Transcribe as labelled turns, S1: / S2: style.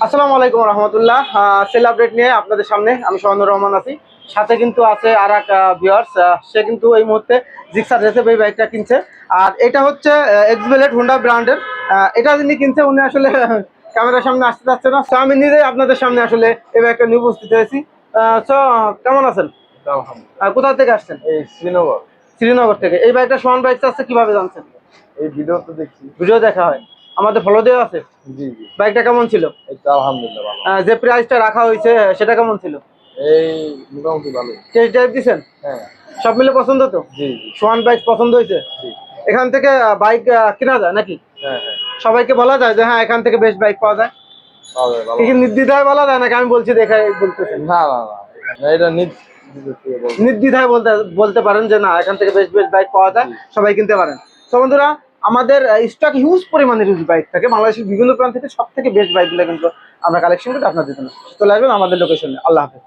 S1: আসসালামু আলাইকুম রহমতুল্লাহ। Sell update নিয়ে আপনাদের সামনে আমি সোহানুর রহমান আছি। সাথে কিন্তু আছে আর এক ভিউয়ার্স, সে কিন্তু এই মুহূর্তে জিক্সার রেসেপ এই বাইকটা কিনছে। আর এটা হচ্ছে এক্সবেলেট হুন্ডা ব্র্যান্ডের। এটা যিনি কিনছে উনি আসলে ক্যামেরার সামনে আসতে চাচ্ছে না, তো আমি নিজেই আপনাদের সামনে আসলে এই বাইকটা নিয়ে উপস্থিত হয়েছি। তো কেমন আছেন? কোথা থেকে আসছেন?
S2: এই শ্রীনগর।
S1: শ্রীনগর থেকে। এই বাইকটা সোহান বাইক আছে কিভাবে জানছেন?
S2: এই ভিডিও তো দেখছি।
S1: ভিডিও দেখা হয়, আমাদের ফলো দেওয়া আছে।
S2: জি জি।
S1: বাইকটা কেমন ছিল?
S2: এই তো আলহামদুলিল্লাহ ভালো।
S1: যে প্রাইসটা রাখা হয়েছে সেটা কেমন ছিল?
S2: এই মোটামুটি ভালো।
S1: টেস্ট ড্রাইভ দিছেন?
S2: হ্যাঁ।
S1: সব মিলে পছন্দ তো?
S2: জি জি।
S1: সোহান বাইক পছন্দ হয়েছে?
S2: জি।
S1: এখান থেকে বাইক কেনা যায় নাকি?
S2: হ্যাঁ হ্যাঁ।
S1: সবাইকে বলা যায় যে হ্যাঁ এখান থেকে বেস্ট বাইক পাওয়া যায়?
S2: ভালো ভালো।
S1: কি নির্দ্বিধায় বলা যায় নাকি আমি বলছি দেখে বলতেছেন?
S2: না না না, না এটা
S1: নির্দ্বিধায় বলতে পারেন যে না এখান থেকে বেস্ট বেস্ট বাইক পাওয়া যায়, সবাই কিনতে পারেন। তো বন্ধুরা, আমাদের স্টক হিউজ পরিমাণের ইউজ বাইক থাকে বাংলাদেশের বিভিন্ন প্রান্ত থেকে। সব থেকে বেস্ট বাইকগুলো কিন্তু আমরা কালেকশন করে আপনাদের জন্য চলে আসবেন আমাদের লোকেশনে। আল্লাহ হাফেজ।